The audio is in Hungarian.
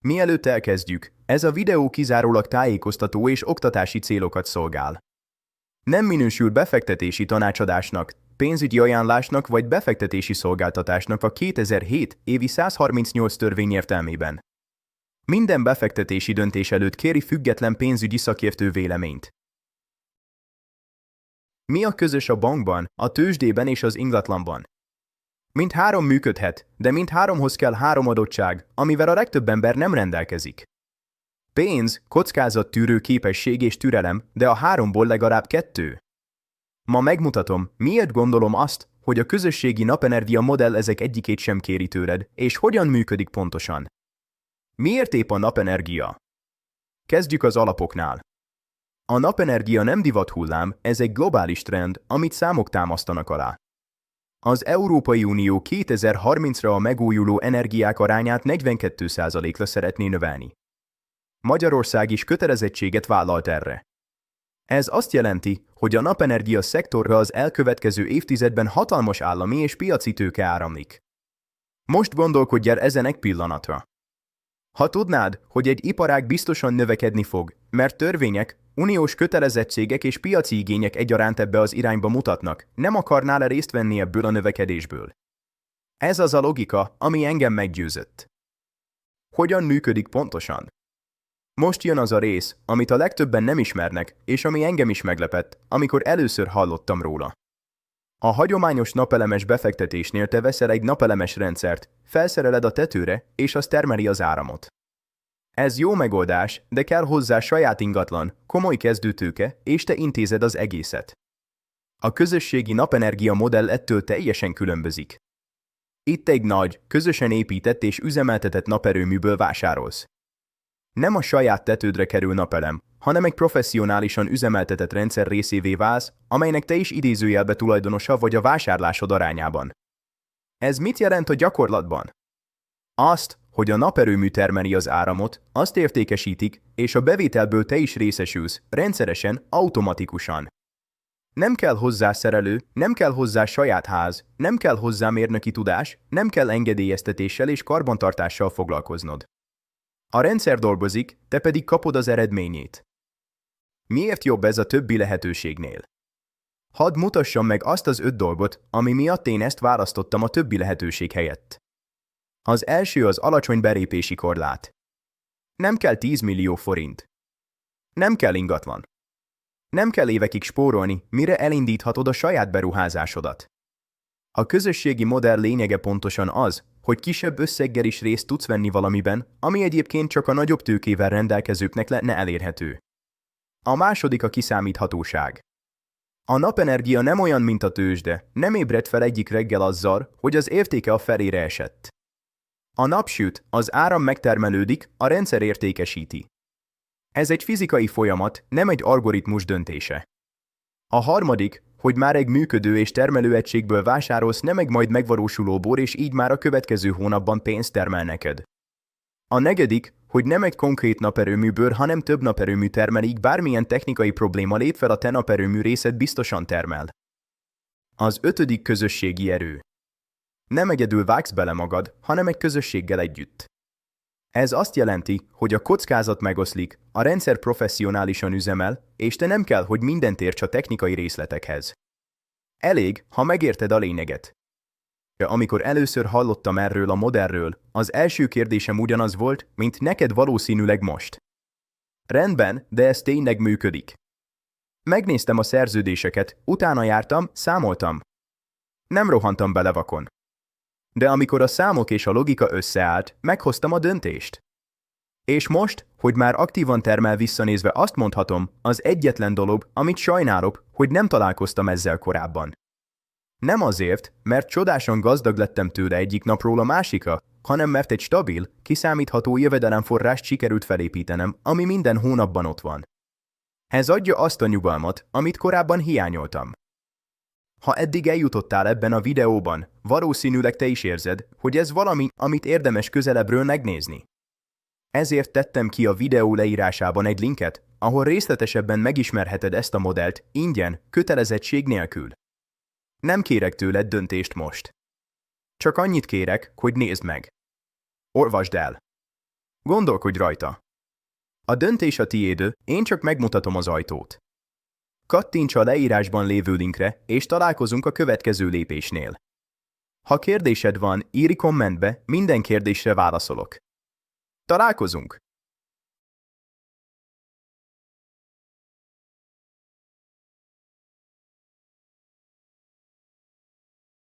Mielőtt elkezdjük, ez a videó kizárólag tájékoztató és oktatási célokat szolgál. Nem minősül befektetési tanácsadásnak, pénzügyi ajánlásnak vagy befektetési szolgáltatásnak a 2007 évi 138 törvény értelmében. Minden befektetési döntés előtt kéri független pénzügyi szakértő véleményt. Mi a közös a bankban, a tőzsdében és az ingatlanban? Mindhárom működhet, de mindháromhoz kell három adottság, amivel a legtöbb ember nem rendelkezik. Pénz, kockázattűrő képesség és türelem, de a háromból legalább kettő. Ma megmutatom, miért gondolom azt, hogy a közösségi napenergia modell ezek egyikét sem kéri tőled, és hogyan működik pontosan. Miért épp a napenergia? Kezdjük az alapoknál. A napenergia nem divathullám, ez egy globális trend, amit számok támasztanak alá. Az Európai Unió 2030-ra a megújuló energiák arányát 42%-ra szeretné növelni. Magyarország is kötelezettséget vállalt erre. Ez azt jelenti, hogy a napenergia szektorra az elkövetkező évtizedben hatalmas állami és piaci tőke áramlik. Most gondolkodj el ezen egy pillanatra. Ha tudnád, hogy egy iparág biztosan növekedni fog, mert törvények, uniós kötelezettségek és piaci igények egyaránt ebbe az irányba mutatnak, nem akarnál-e részt venni ebből a növekedésből? Ez az a logika, ami engem meggyőzött. Hogyan működik pontosan? Most jön az a rész, amit a legtöbben nem ismernek, és ami engem is meglepett, amikor először hallottam róla. A hagyományos napelemes befektetésnél te veszel egy napelemes rendszert, felszereled a tetőre, és az termeli az áramot. Ez jó megoldás, de kell hozzá saját ingatlan, komoly kezdőtőke, és te intézed az egészet. A közösségi napenergia modell ettől teljesen különbözik. Itt egy nagy, közösen épített és üzemeltetett naperőműből vásárolsz. Nem a saját tetődre kerül napelem, hanem egy professzionálisan üzemeltetett rendszer részévé válsz, amelynek te is idézőjelbe tulajdonosa vagy a vásárlásod arányában. Ez mit jelent a gyakorlatban? Azt, hogy a naperőmű termeli az áramot, azt értékesítik, és a bevételből te is részesülsz, rendszeresen, automatikusan. Nem kell hozzá szerelő, nem kell hozzá saját ház, nem kell hozzá mérnöki tudás, nem kell engedélyeztetéssel és karbantartással foglalkoznod. A rendszer dolgozik, te pedig kapod az eredményét. Miért jobb ez a többi lehetőségnél? Hadd mutassam meg azt az 5 dolgot, ami miatt én ezt választottam a többi lehetőség helyett. Az első az alacsony belépési korlát. Nem kell 10 millió forint. Nem kell ingatlan. Nem kell évekig spórolni, mire elindíthatod a saját beruházásodat. A közösségi modell lényege pontosan az, hogy kisebb összeggel is részt tudsz venni valamiben, ami egyébként csak a nagyobb tőkével rendelkezőknek lenne elérhető. A második a kiszámíthatóság. A napenergia nem olyan, mint a tőzsde, nem ébred fel egyik reggel azzal, hogy az értéke a felére esett. A nap süt, az áram megtermelődik, a rendszer értékesíti. Ez egy fizikai folyamat, nem egy algoritmus döntése. A harmadik, hogy már egy működő és termelő egységből vásárolsz, nem egy majd megvalósulóból, és így már a következő hónapban pénzt termel neked. A negyedik, hogy nem egy konkrét naperőműből, hanem több naperőmű termel, így bármilyen technikai probléma lép fel, a te naperőmű részed biztosan termel. Az ötödik közösségi erő. Nem egyedül vágsz bele magad, hanem egy közösséggel együtt. Ez azt jelenti, hogy a kockázat megoszlik, a rendszer professzionálisan üzemel, és te nem kell, hogy mindent érts a technikai részletekhez. Elég, ha megérted a lényeget. Amikor először hallottam erről a modellről, az első kérdésem ugyanaz volt, mint neked valószínűleg most. Rendben, de ez tényleg működik. Megnéztem a szerződéseket, utána jártam, számoltam. Nem rohantam bele vakon. De amikor a számok és a logika összeállt, meghoztam a döntést. És most, hogy már aktívan termel, visszanézve, azt mondhatom, az egyetlen dolog, amit sajnálok, hogy nem találkoztam ezzel korábban. Nem azért, mert csodásan gazdag lettem tőle egyik napról a másikra, hanem mert egy stabil, kiszámítható jövedelemforrást sikerült felépítenem, ami minden hónapban ott van. Ez adja azt a nyugalmat, amit korábban hiányoltam. Ha eddig eljutottál ebben a videóban, valószínűleg te is érzed, hogy ez valami, amit érdemes közelebbről megnézni. Ezért tettem ki a videó leírásában egy linket, ahol részletesebben megismerheted ezt a modellt, ingyen, kötelezettség nélkül. Nem kérek tőled döntést most. Csak annyit kérek, hogy nézd meg. Olvasd el. Gondolkodj rajta. A döntés a tiéd, én csak megmutatom az ajtót. Kattints a leírásban lévő linkre, és találkozunk a következő lépésnél. Ha kérdésed van, írj kommentbe, minden kérdésre válaszolok. Találkozunk!